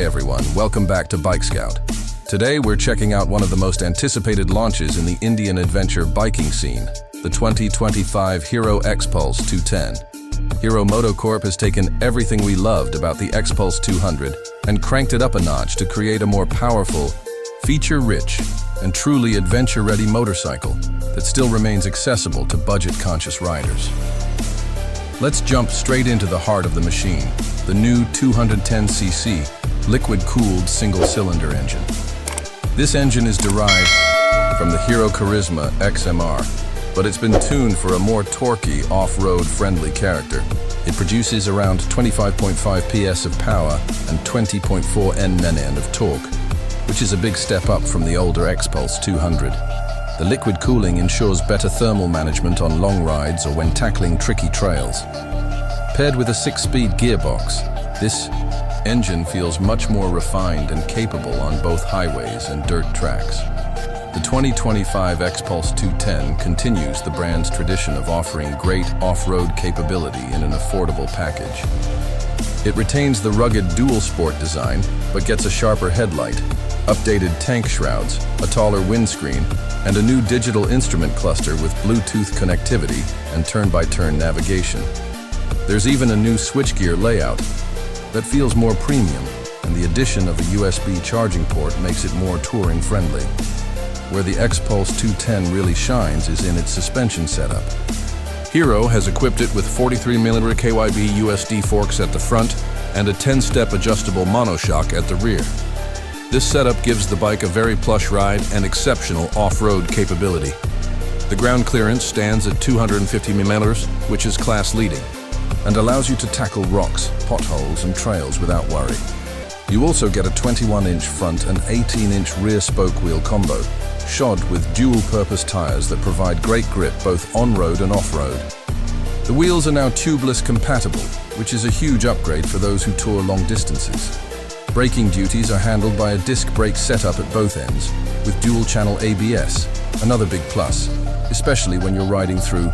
Hi everyone, welcome back to Bike Scout. Today we're checking out one of the most anticipated launches in the Indian adventure biking scene, the 2025 Hero Xpulse 210. Hero MotoCorp has taken everything we loved about the Xpulse 200 and cranked it up a notch to create a more powerful, feature-rich, and truly adventure-ready motorcycle that still remains accessible to budget-conscious riders. Let's jump straight into the heart of the machine, the new 210cc liquid-cooled single-cylinder engine. This engine is derived from the Hero Charisma XMR, but it's been tuned for a more torquey, off-road friendly character. It produces around 25.5 PS of power and 20.4 Nm of torque, which is a big step up from the older Xpulse 200. The liquid cooling ensures better thermal management on long rides or when tackling tricky trails. Paired with a 6-speed gearbox, this engine feels much more refined and capable on both highways and dirt tracks. The 2025 Xpulse 210 continues the brand's tradition of offering great off-road capability in an affordable package. It retains the rugged dual-sport design, but gets a sharper headlight, updated tank shrouds, a taller windscreen, and a new digital instrument cluster with Bluetooth connectivity and turn-by-turn navigation. There's even a new switchgear layout that feels more premium, and the addition of a USB charging port makes it more touring-friendly. Where the Xpulse 210 really shines is in its suspension setup. Hero has equipped it with 43mm KYB USD forks at the front and a 10-step adjustable monoshock at the rear. This setup gives the bike a very plush ride and exceptional off-road capability. The ground clearance stands at 250mm, which is class-leading, and allows you to tackle rocks, potholes, and trails without worry. You also get a 21-inch front and 18-inch rear spoke wheel combo, shod with dual-purpose tires that provide great grip both on-road and off-road. The wheels are now tubeless compatible, which is a huge upgrade for those who tour long distances. Braking duties are handled by a disc brake setup at both ends, with dual-channel ABS, another big plus, especially when you're riding through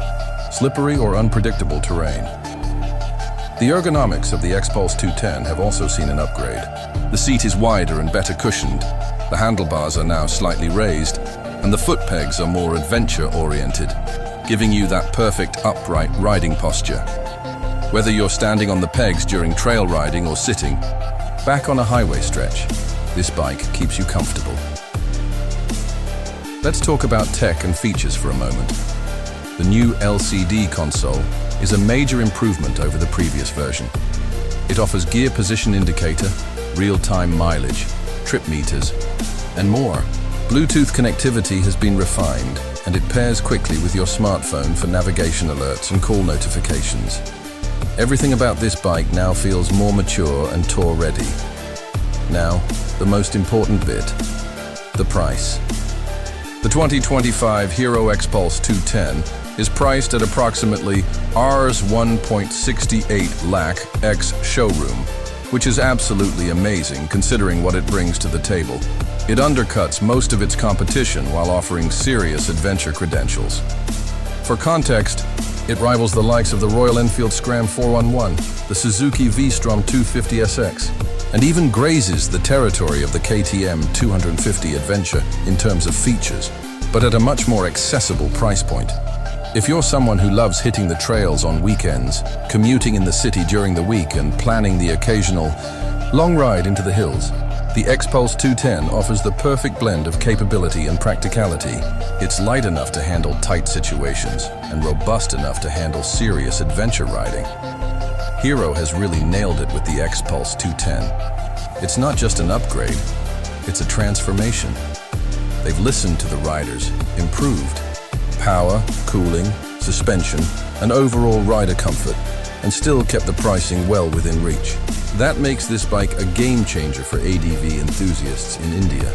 slippery or unpredictable terrain. The ergonomics of the Xpulse 210 have also seen an upgrade. The seat is wider and better cushioned, the handlebars are now slightly raised, and the foot pegs are more adventure-oriented, giving you that perfect upright riding posture. Whether you're standing on the pegs during trail riding or sitting back on a highway stretch, this bike keeps you comfortable. Let's talk about tech and features for a moment. The new LCD console is a major improvement over the previous version. It offers gear position indicator, real-time mileage, trip meters, and more. Bluetooth connectivity has been refined, and it pairs quickly with your smartphone for navigation alerts and call notifications. Everything about this bike now feels more mature and tour-ready. Now, the most important bit, the price. The 2025 Hero Xpulse 210 is priced at approximately Rs 1.68 lakh Ex-Showroom, which is absolutely amazing considering what it brings to the table. It undercuts most of its competition while offering serious adventure credentials. For context, it rivals the likes of the Royal Enfield Scram 411, the Suzuki V-Strom 250SX, and even grazes the territory of the KTM 250 Adventure in terms of features, but at a much more accessible price point. If you're someone who loves hitting the trails on weekends, commuting in the city during the week, and planning the occasional long ride into the hills, the Xpulse 210 offers the perfect blend of capability and practicality. It's light enough to handle tight situations and robust enough to handle serious adventure riding. Hero has really nailed it with the Xpulse 210. It's not just an upgrade, it's a transformation. They've listened to the riders, improved power, cooling, suspension, and overall rider comfort, and still kept the pricing well within reach. That makes this bike a game changer for ADV enthusiasts in India.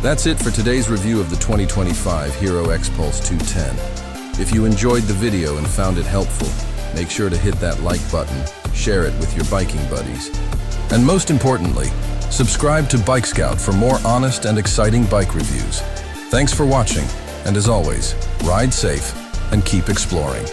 That's it for today's review of the 2025 Hero Xpulse 210. If you enjoyed the video and found it helpful, make sure to hit that like button, share it with your biking buddies, and most importantly, subscribe to Bike Scout for more honest and exciting bike reviews. Thanks for watching, and as always, ride safe and keep exploring.